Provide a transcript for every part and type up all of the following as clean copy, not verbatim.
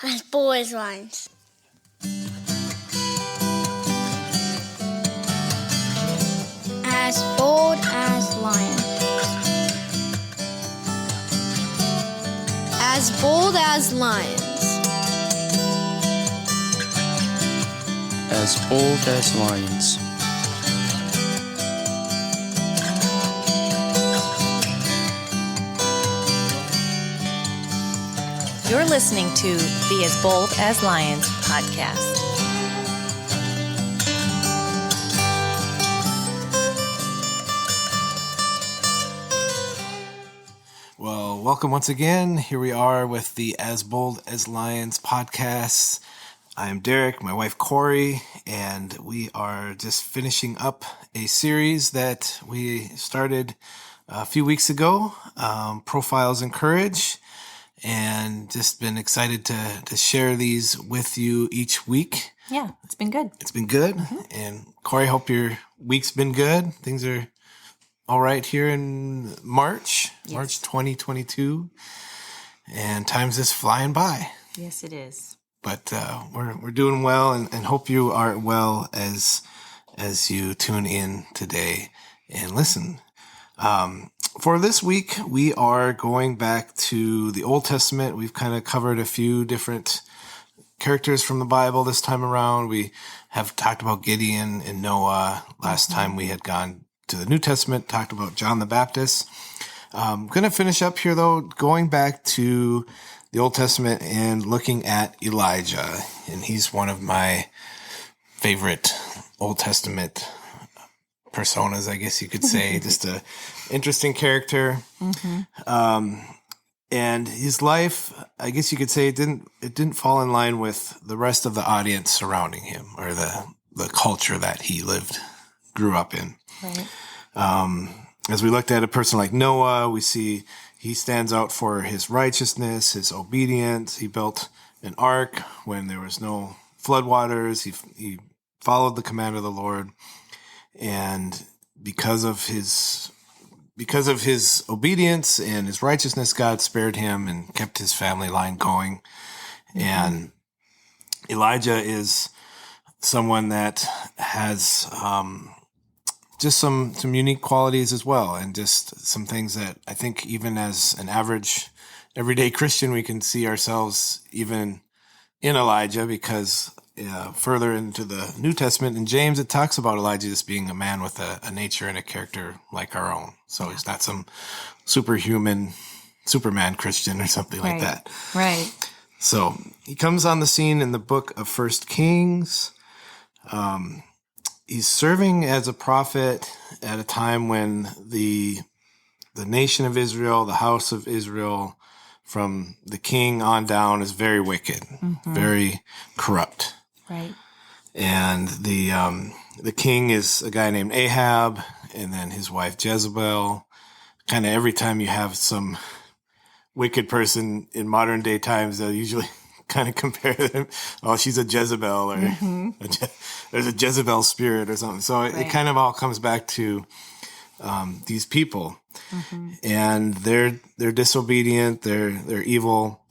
As bold as lions. As bold as lions. As bold as lions. As bold as lions. You're listening to the As Bold as Lions podcast. Well, welcome once again. Here we are with the As Bold as Lions podcast. I am Derek, my wife Corey, and we are just finishing up a series that we started a few weeks ago, Profiles in Courage, and just been excited to share these with you each week. Yeah, it's been good. It's been good. Mm-hmm. And Corey, hope your week's been good. Things are all right here in March, yes. March 2022, and time's just flying by. Yes, it is. But we're doing well, and hope you are well as you tune in today and listen. For this week, we are going back to the Old Testament. We've kind of covered a few different characters from the Bible this time around. We have talked about Gideon and Noah. Last time we had gone to the New Testament, talked about John the Baptist. I'm going to finish up here, though, going back to the Old Testament and looking at Elijah. And he's one of my favorite Old Testament personas, I guess you could say. Just a interesting character. Mm-hmm. And his life, I guess you could say, it didn't fall in line with the rest of the audience surrounding him, or the culture that he grew up in. Right. As we looked at a person like Noah, we see he stands out for his righteousness, his obedience. He built an ark when there was no floodwaters. He followed the command of the Lord. And because of his obedience and his righteousness, God spared him and kept his family line going. Mm-hmm. And Elijah is someone that has just some unique qualities as well, and just some things that I think even as an average everyday Christian, we can see ourselves even in Elijah, because further into the New Testament in James, it talks about Elijah just being a man with a nature and a character like our own. So he's not some Superman Christian or something like that. Right. So he comes on the scene in the book of 1 Kings. He's serving as a prophet at a time when the nation of Israel, the house of Israel, from the king on down, is very wicked, very corrupt. Right. And the king is a guy named Ahab, and then his wife Jezebel. Kind of every time you have some wicked person in modern day times, they'll usually kind of compare them. Oh, she's a Jezebel, or there's a Jezebel spirit or something. So it kind of all comes back to these people, and they're disobedient, they're evil,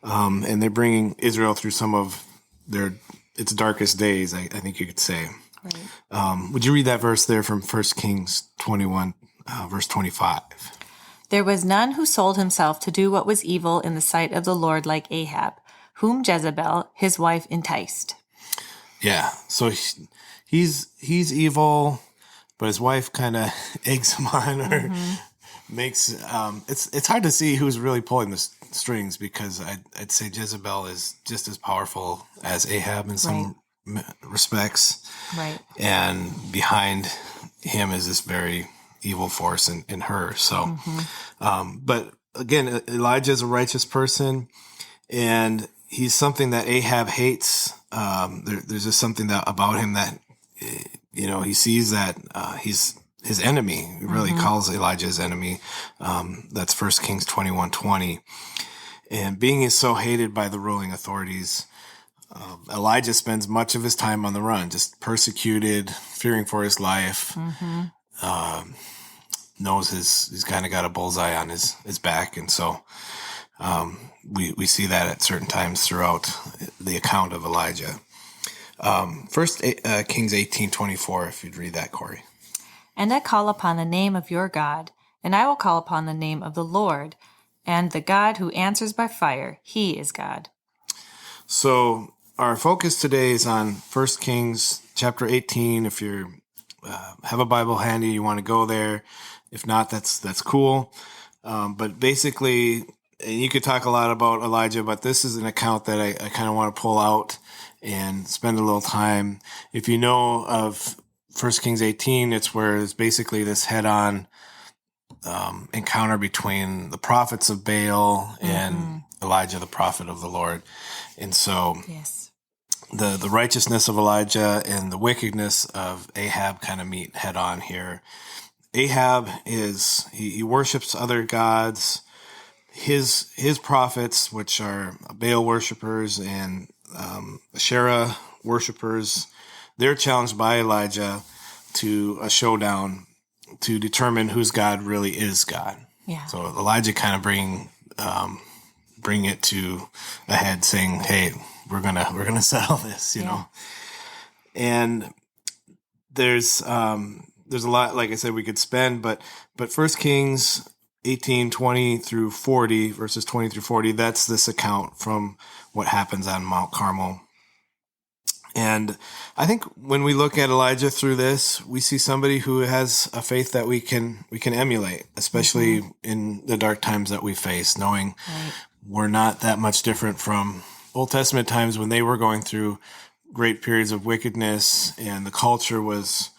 and they're bringing Israel through some of its darkest days, I think you could say. Right. Would you read that verse there from 1 Kings 21, verse 25? There was none who sold himself to do what was evil in the sight of the Lord like Ahab, whom Jezebel, his wife, enticed. Yeah, so he's evil, but his wife kind of eggs him on, or makes it's hard to see who's really pulling the strings, because I'd say Jezebel is just as powerful as Ahab in some respects. Right. And behind him is this very evil force in her. So, but again, Elijah is a righteous person, and he's something that Ahab hates. There's just something about him that, he sees that he's his enemy. He really calls Elijah his enemy. That's 1 Kings 21:20. And being so hated by the ruling authorities, Elijah spends much of his time on the run, just persecuted, fearing for his life. Knows he's kind of got a bullseye on his back, and so We see that at certain times throughout the account of Elijah. First Kings 18:24, if you'd read that, Corey. And I call upon the name of your God, and I will call upon the name of the Lord, and the God who answers by fire, he is God. So our focus today is on 1 Kings chapter 18. If you have a Bible handy, you want to go there. If not, that's cool. But basically, and you could talk a lot about Elijah, but this is an account that I kind of want to pull out and spend a little time. If you know of 1 Kings 18, it's where it's basically this head-on encounter between the prophets of Baal and Elijah, the prophet of the Lord. And so Yes. the righteousness of Elijah and the wickedness of Ahab kind of meet head-on here. Ahab he worships other gods. His prophets, which are Baal worshipers and Asherah worshipers, they're challenged by Elijah to a showdown to determine whose God really is God. Yeah. So Elijah kind of bring it to a head, saying, "Hey, we're gonna settle this," you know. And there's a lot, like I said, we could spend, but 1 Kings 18:20 through 40, verses 20 through 40, that's this account from what happens on Mount Carmel. And I think when we look at Elijah through this, we see somebody who has a faith that we can emulate, especially in the dark times that we face, knowing we're not that much different from Old Testament times when they were going through great periods of wickedness, and the culture was,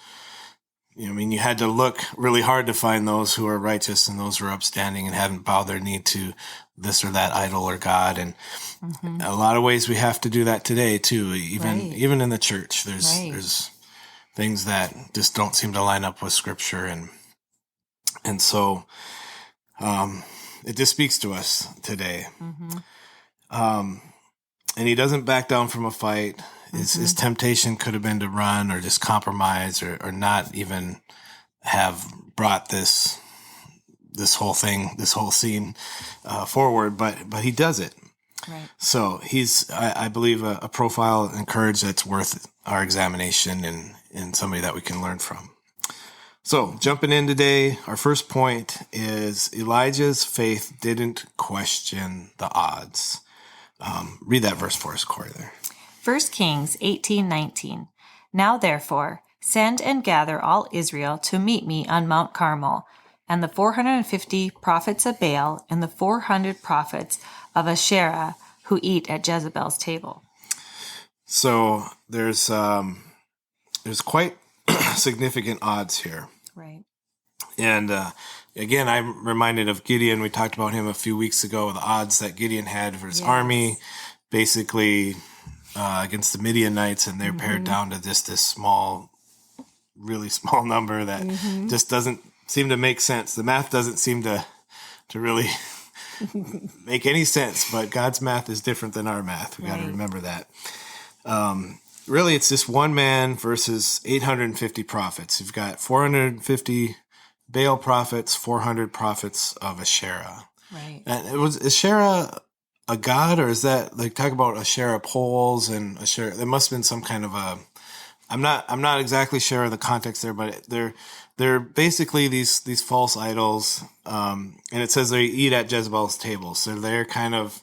you had to look really hard to find those who are righteous and those who are upstanding and haven't bowed their knee to this or that idol or God. And a lot of ways we have to do that today too. Even in the church, there's things that just don't seem to line up with Scripture, and so it just speaks to us today. And he doesn't back down from a fight. His temptation could have been to run or just compromise or not even have brought this whole scene forward, but he does it. Right. So he's, I believe, a profile and courage that's worth our examination and somebody that we can learn from. So jumping in today, our first point is Elijah's faith didn't question the odds. Read that verse for us, Corey, there. 1 Kings 18:19. Now therefore, send and gather all Israel to meet me on Mount Carmel, and the 450 prophets of Baal and the 400 prophets of Asherah who eat at Jezebel's table. So there's quite significant odds here. Right. And again, I'm reminded of Gideon. We talked about him a few weeks ago, the odds that Gideon had for his army, basically against the Midianites, and they're pared down to just this really small number that just doesn't seem to make sense. The math doesn't seem to really make any sense, but God's math is different than our math. We got to remember that. Really, it's just one man versus 850 prophets. You've got 450 Baal prophets, 400 prophets of Asherah. Right. And was Asherah a god, or is that, like, talk about Asherah poles and Asherah? There must have been some kind of I'm not exactly sure of the context there, but they're basically these false idols. And it says they eat at Jezebel's table, so they're kind of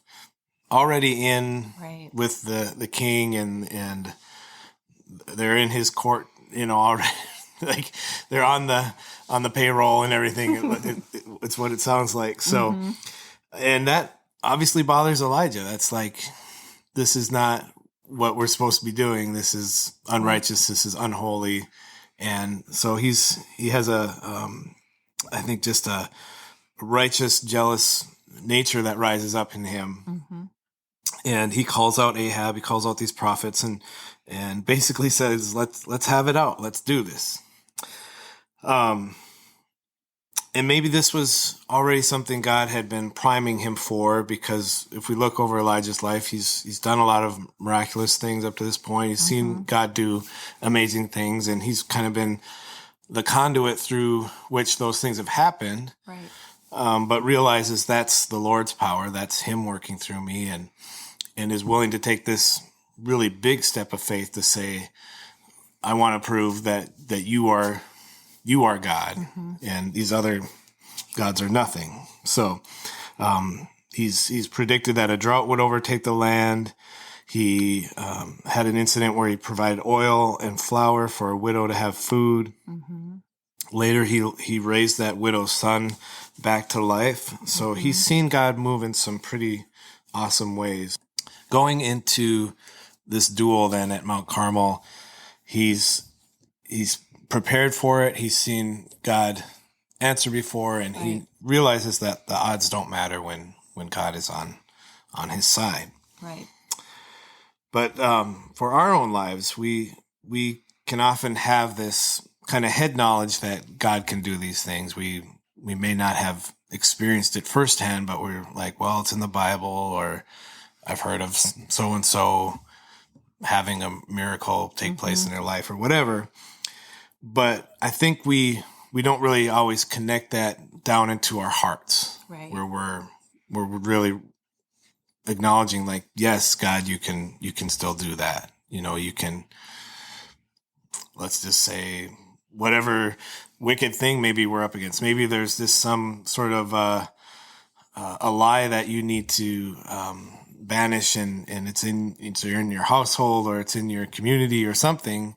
already in with the king, and they're in his court, already. Like they're on the payroll and everything. It's what it sounds like. So, and that obviously bothers Elijah. That's like, this is not what we're supposed to be doing. This is unrighteous. This is unholy. And so he has I think just a righteous, jealous nature that rises up in him. And he calls out Ahab. He calls out these prophets and basically says, let's have it out. Let's do this. And maybe this was already something God had been priming him for, because if we look over Elijah's life, he's done a lot of miraculous things up to this point. He's seen God do amazing things, and he's kind of been the conduit through which those things have happened. Right. but realizes that's the Lord's power. That's him working through me, and is willing to take this really big step of faith to say, I want to prove that you are God, and these other gods are nothing. So he's predicted that a drought would overtake the land. He had an incident where he provided oil and flour for a widow to have food. Later, he raised that widow's son back to life. So he's seen God move in some pretty awesome ways. Going into this duel then at Mount Carmel, he's prepared for it. He's seen God answer before, and he realizes that the odds don't matter when God is on his side. Right. But for our own lives, we can often have this kind of head knowledge that God can do these things. We may not have experienced it firsthand, but we're like, well, it's in the Bible, or I've heard of so-and-so having a miracle take place in their life or whatever. But I think we don't really always connect that down into our hearts, Right. where we're really acknowledging, like, yes, God, you can still do that. You can, let's just say, whatever wicked thing maybe we're up against. Maybe there's some sort of a lie that you need to banish, and it's in your household, or it's in your community or something,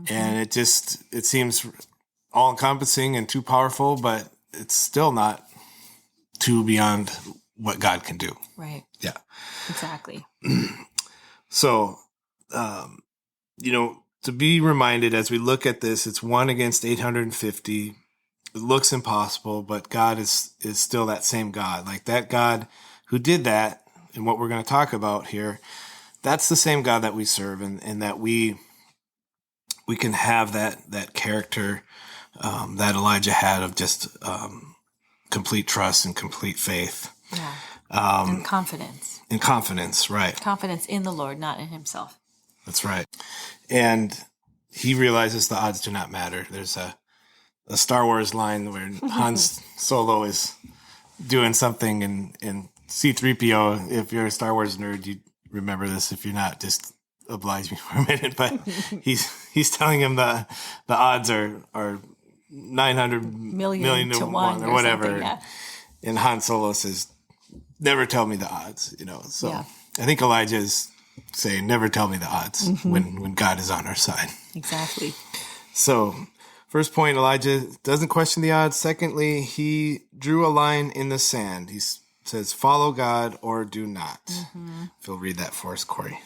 and it seems all encompassing and too powerful, but it's still not too beyond what God can do. Right. Yeah. Exactly. So, to be reminded as we look at this, it's 1 against 850. It looks impossible, but God is still that same God. Like that God who did that, and what we're going to talk about here, that's the same God that we serve, and that we can have that character that Elijah had of just complete trust and complete faith. Yeah. And confidence. And confidence, right. Confidence in the Lord, not in himself. That's right. And he realizes the odds do not matter. There's a Star Wars line where Han Solo is doing something, and C-3PO, if you're a Star Wars nerd, you remember this. If you're not, just oblige me for a minute. But he's telling him the odds are 900 million to 1 or whatever. Yeah. And Han Solo says, never tell me the odds, So Yeah. I think Elijah is saying, never tell me the odds when God is on our side. Exactly. So, first point, Elijah doesn't question the odds. Secondly, he drew a line in the sand. He says, follow God or do not. If you'll read that for us, Corey.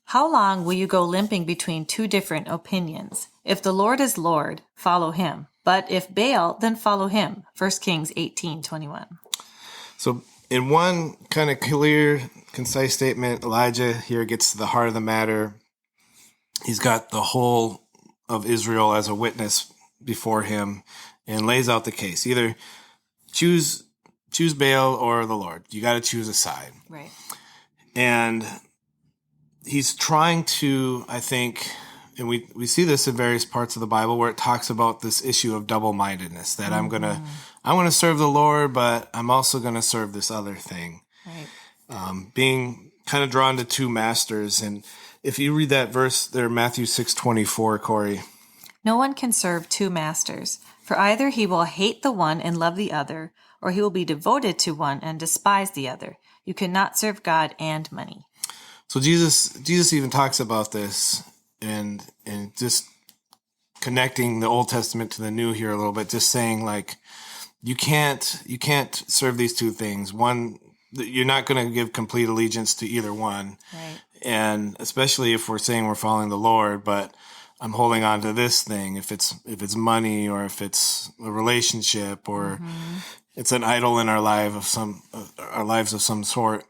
How long will you go limping between two different opinions? If the Lord is Lord, follow him. But if Baal, then follow him. 1 Kings 18:21. So in one kind of clear, concise statement, Elijah here gets to the heart of the matter. He's got the whole of Israel as a witness before him and lays out the case. Either choose Baal or the Lord. You got to choose a side. Right. And he's trying to, I think, and we see this in various parts of the Bible where it talks about this issue of double-mindedness, that I want to serve the Lord, but I'm also going to serve this other thing. Right. Being kind of drawn to two masters. And if you read that verse there, Matthew 6:24, Corey. No one can serve two masters, for either he will hate the one and love the other, or he will be devoted to one and despise the other. You cannot serve God and money. So Jesus even talks about this, and just connecting the Old Testament to the New here a little bit, just saying, like, you can't serve these two things. One, you're not going to give complete allegiance to either one. Right. And especially if we're saying we're following the Lord, but I'm holding on to this thing, if it's money, or if it's a relationship, or it's an idol in our lives of some sort,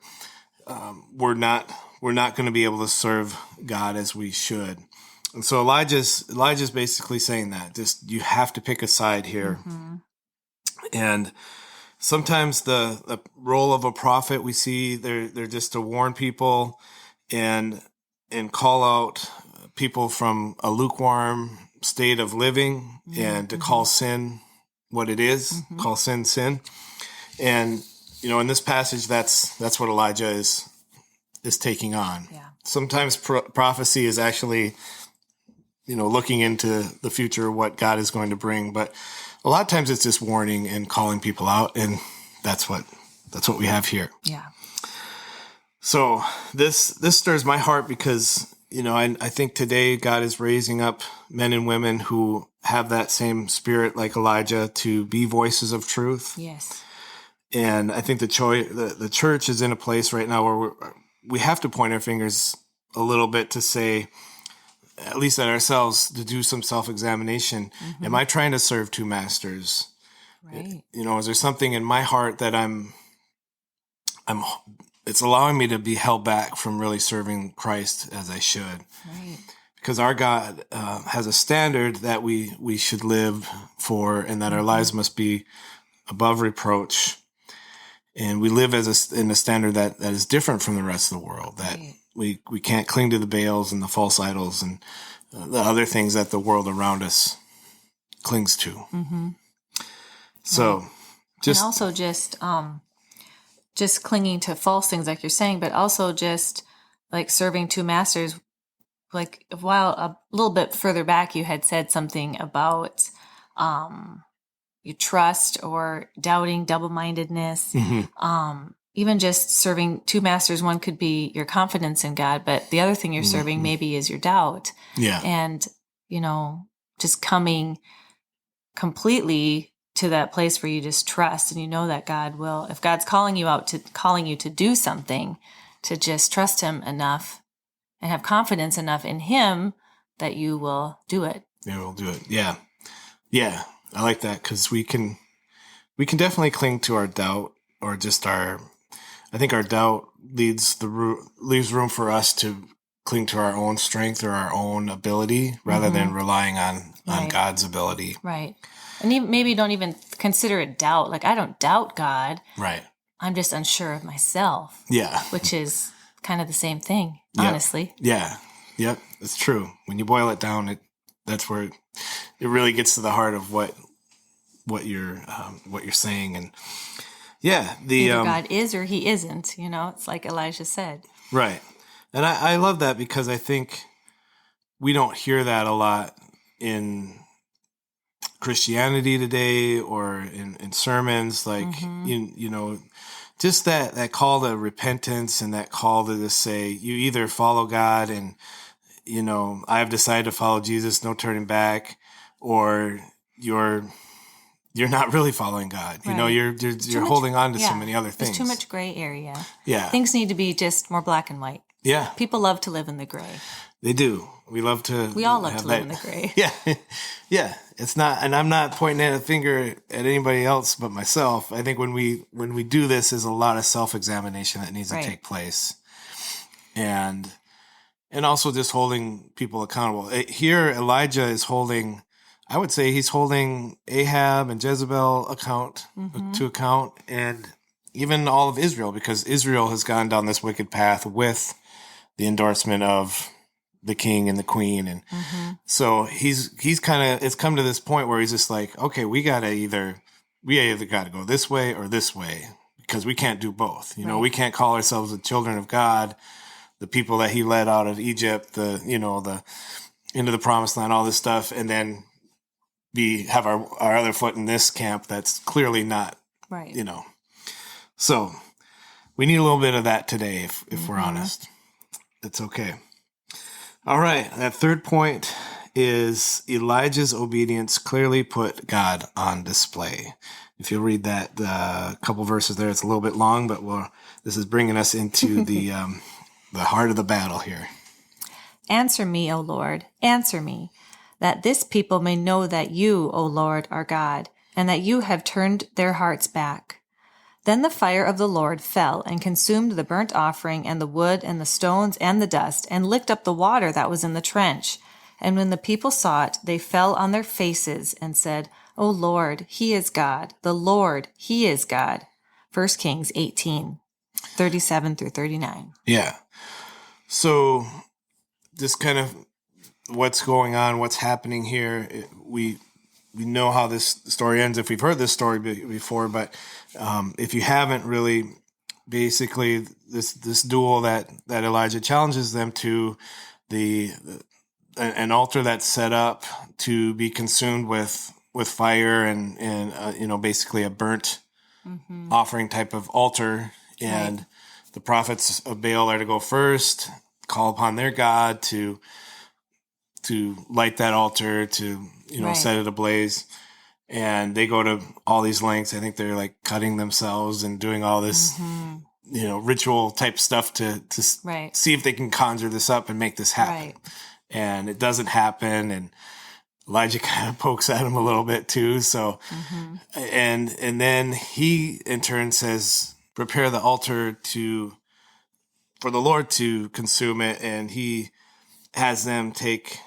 we're not going to be able to serve God as we should. And so Elijah's basically saying that just you have to pick a side here. And sometimes the role of a prophet, we see they're just to warn people and call out people from a lukewarm state of living, and to call sin what it is, call sin. And, in this passage, that's what Elijah is taking on. Yeah. Sometimes prophecy is actually, looking into the future, what God is going to bring. But a lot of times it's just warning and calling people out. And that's what we have here. Yeah. So this stirs my heart because, I think today God is raising up men and women who have that same spirit like Elijah to be voices of truth. Yes. And I think the church is in a place right now where we have to point our fingers a little bit to say, at least at ourselves, to do some self-examination. Mm-hmm. Am I trying to serve two masters? Right. Is there something in my heart that it's allowing me to be held back from really serving Christ as I should? Right. Because our God has a standard that we should live for, and that our lives must be above reproach. And we live in a standard that is different from the rest of the world, that we can't cling to the Baals and the false idols and the other things that the world around us clings to. Mm-hmm. So and also just clinging to false things like you're saying, but also just like serving two masters. Like a little bit further back, you had said something about your trust or doubting, double-mindedness. Mm-hmm. Even just serving two masters, one could be your confidence in God, but the other thing you're serving maybe is your doubt. Yeah. And, just coming completely to that place where you just trust and that God will, if God's calling you to do something, to just trust him enough and have confidence enough in him that you will do it. Yeah, we'll do it. Yeah. Yeah. I like that because we can definitely cling to our doubt, or just I think our doubt leaves room for us to cling to our own strength or our own ability rather than relying on God's ability. Right. And maybe don't even consider it doubt. Like, I don't doubt God. Right. I'm just unsure of myself. Yeah. Which is kind of the same thing, Yep. honestly. Yeah. Yep. It's true. When you boil it down, that's where it really gets to the heart of what you're saying. And yeah, either God is or he isn't, it's like Elijah said. Right. And I love that because I think we don't hear that a lot in Christianity today or in sermons, like, just that call to repentance and that call to just say, you either follow God and, I've decided to follow Jesus, no turning back, or you're not really following God. Right. You're holding on to so many other things. There's too much gray area. Yeah. Things need to be just more black and white. Yeah. People love to live in the gray. They do. We all love to live in the gray. Yeah. Yeah. It's not, and I'm not pointing a finger at anybody else but myself. I think when we do this, there's a lot of self-examination that needs to take place. And also just holding people accountable. Here, Elijah is holding, I would say he's holding Ahab and Jezebel to account, and even all of Israel, because Israel has gone down this wicked path with the endorsement of the king and the queen. And so he's kind of, it's come to this point where he's just like, okay, we either got to go this way or this way, because we can't do both. We can't call ourselves the children of God, the people that he led out of Egypt, the into the promised land, all this stuff, and then have our other foot in this camp that's clearly not, right. So we need a little bit of that today, if we're honest. It's okay. All right. That third point is Elijah's obedience clearly put God on display. If you'll read that, a couple verses there, it's a little bit long, but this is bringing us into the heart of the battle here. Answer me, O Lord, answer me, that this people may know that you, O Lord, are God, and that you have turned their hearts back. Then the fire of the Lord fell and consumed the burnt offering and the wood and the stones and the dust, and licked up the water that was in the trench. And when the people saw it, they fell on their faces and said, O Lord, he is God. The Lord, he is God. 1 Kings 18:37-39. Yeah. So just kind of what's going on, what's happening here. we know how this story ends if we've heard this story before, but if you haven't really, basically this duel that Elijah challenges them to an altar that's set up to be consumed with fire and basically a burnt offering type of altar, and the prophets of Baal are to go first, call upon their God to light that altar, to set it ablaze. And they go to all these lengths. I think they're like cutting themselves and doing all this, ritual type stuff to see if they can conjure this up and make this happen. Right. And it doesn't happen. And Elijah kind of pokes at him a little bit too. So, and then he in turn says, prepare the altar for the Lord to consume it. And he has them take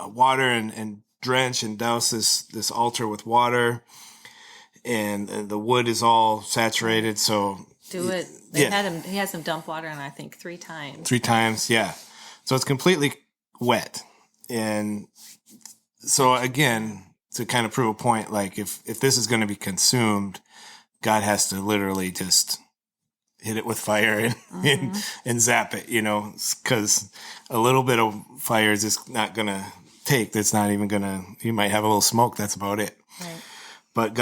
water and drench and douse this altar with water, and the wood is all saturated. So He has them dump water on, I think, 3 times. 3 times, yeah. So it's completely wet. And so again, to kind of prove a point, like if this is going to be consumed, God has to literally just hit it with fire and zap it, because a little bit of fire is just not going to take. That's not even going to, you might have a little smoke. That's about it. Right. But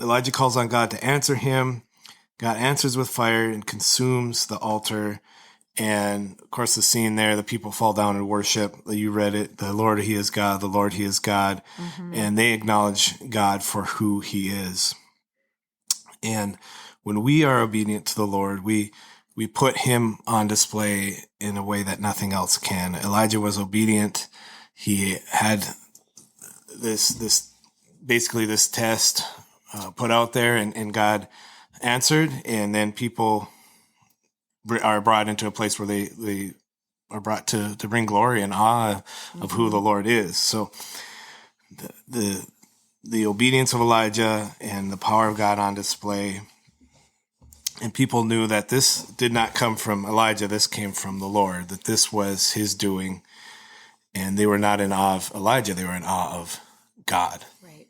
Elijah calls on God to answer him. God answers with fire and consumes the altar. And of course, the scene there, the people fall down and worship. You read it. The Lord, he is God. The Lord, he is God. And they acknowledge God for who he is. And when we are obedient to the Lord, we put him on display in a way that nothing else can. Elijah was obedient. He had this test put out there, and God answered. And then people are brought into a place where they are brought to bring glory and awe of who the Lord is. So the obedience of Elijah and the power of God on display. And people knew that this did not come from Elijah. This came from the Lord, that this was his doing. And they were not in awe of Elijah. They were in awe of God. Right.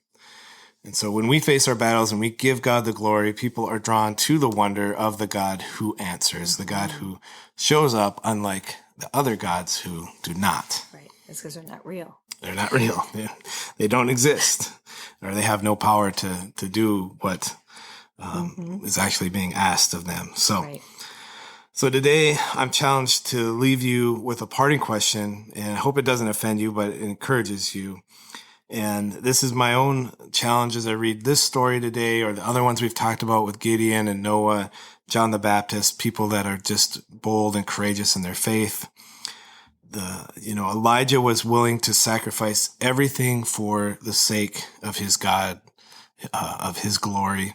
And so when we face our battles and we give God the glory, people are drawn to the wonder of the God who answers, the God who shows up, unlike the other gods who do not. Right. It's because they're not real. They're not real. They don't exist, or they have no power to do what is actually being asked of them. So today I'm challenged to leave you with a parting question, and I hope it doesn't offend you, but it encourages you. And this is my own challenge as I read this story today, or the other ones we've talked about with Gideon and Noah, John the Baptist, people that are just bold and courageous in their faith. Elijah was willing to sacrifice everything for the sake of his God, of his glory.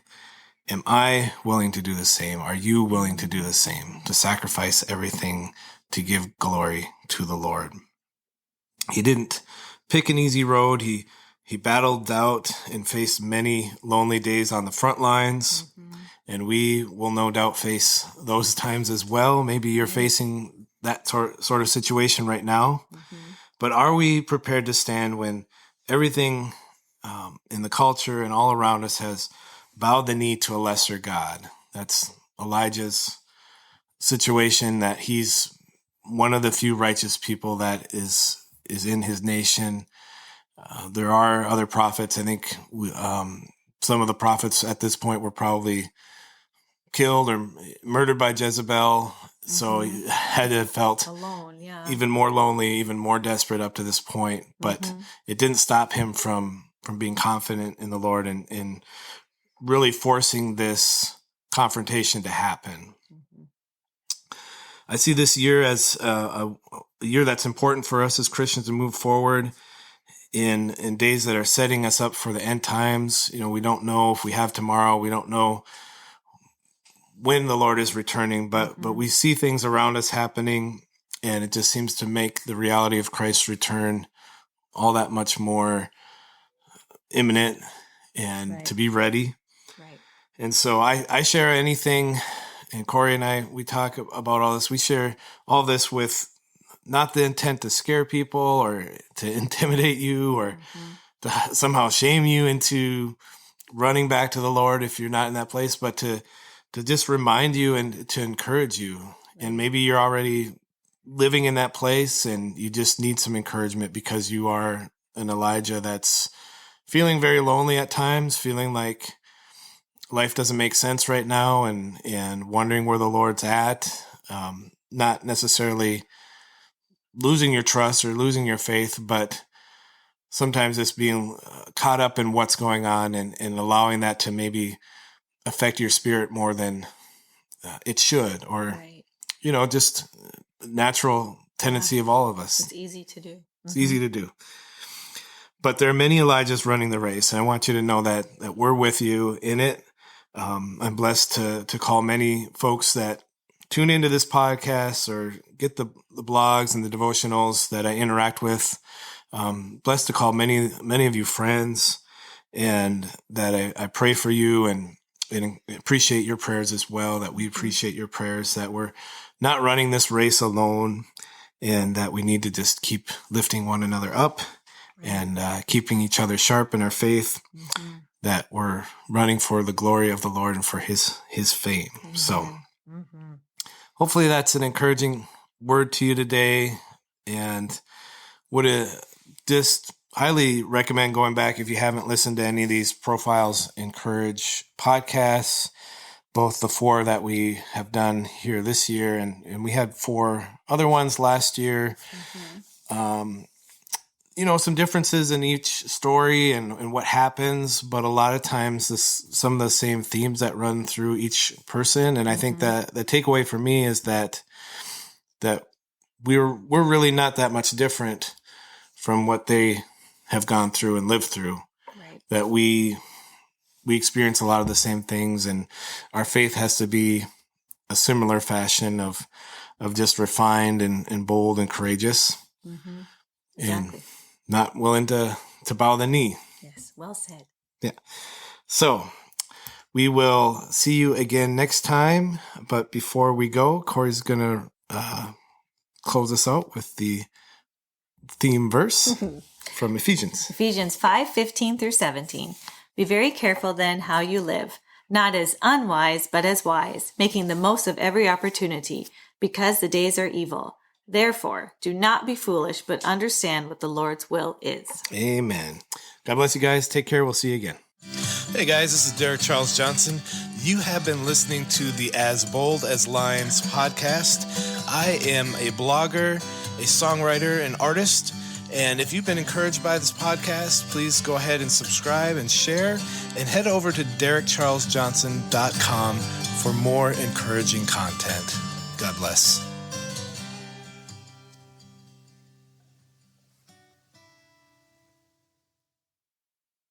Am I willing to do the same? Are you willing to do the same? To sacrifice everything to give glory to the Lord? He didn't pick an easy road. He battled doubt and faced many lonely days on the front lines. And we will no doubt face those times as well. Maybe you're facing that sort of situation right now. But are we prepared to stand when everything in the culture and all around us has bowed the knee to a lesser God? That's Elijah's situation, that he's one of the few righteous people that is in his nation. There are other prophets. I think some of the prophets at this point were probably killed or murdered by Jezebel. So he had to have felt alone, even more lonely, even more desperate up to this point. But it didn't stop him from being confident in the Lord and really forcing this confrontation to happen. I see this year as a year that's important for us as Christians to move forward in days that are setting us up for the end times. We don't know if we have tomorrow. We don't know when the Lord is returning, but we see things around us happening, and it just seems to make the reality of Christ's return all that much more imminent and to be ready. Right. And so I share anything, and Corey and I, we talk about all this. We share all this with not the intent to scare people or to intimidate you or somehow shame you into running back to the Lord if you're not in that place, but to just remind you and to encourage you. And maybe you're already living in that place and you just need some encouragement because you are an Elijah that's feeling very lonely at times, feeling like life doesn't make sense right now, and wondering where the Lord's at. Not necessarily losing your trust or losing your faith, but sometimes it's being caught up in what's going on and allowing that to maybe affect your spirit more than it should, or, just natural tendency of all of us. It's easy to do. It's easy to do. But there are many Elijahs running the race, and I want you to know that we're with you in it. I'm blessed to call many folks that tune into this podcast or get the blogs and the devotionals that I interact with. Blessed to call many of you friends, and that I pray for you and appreciate your prayers as well, that we appreciate your prayers, that we're not running this race alone, and that we need to just keep lifting one another up and keeping each other sharp in our faith, that we're running for the glory of the Lord and for his fame. So hopefully that's an encouraging word to you today, and would just highly recommend going back if you haven't listened to any of these Profiles Encourage podcasts, both the 4 that we have done here this year, and we had 4 other ones last year. Some differences in each story and what happens, but a lot of times some of the same themes that run through each person. And I think that the takeaway for me is that we're really not that much different from what they have gone through and lived through. Right. That we experience a lot of the same things, and our faith has to be a similar fashion of just refined and bold and courageous. Exactly. And not willing to bow the knee. Yes, well said. Yeah. So we will see you again next time. But before we go, Corey's going to close us out with the theme verse from Ephesians. Ephesians 5:15 through 17. Be very careful then how you live, not as unwise, but as wise, making the most of every opportunity, because the days are evil. Therefore, do not be foolish, but understand what the Lord's will is. Amen. God bless you guys. Take care. We'll see you again. Hey guys, this is Derek Charles Johnson. You have been listening to the As Bold as Lions podcast. I am a blogger, a songwriter, an artist. And if you've been encouraged by this podcast, please go ahead and subscribe and share, and head over to DerekCharlesJohnson.com for more encouraging content. God bless.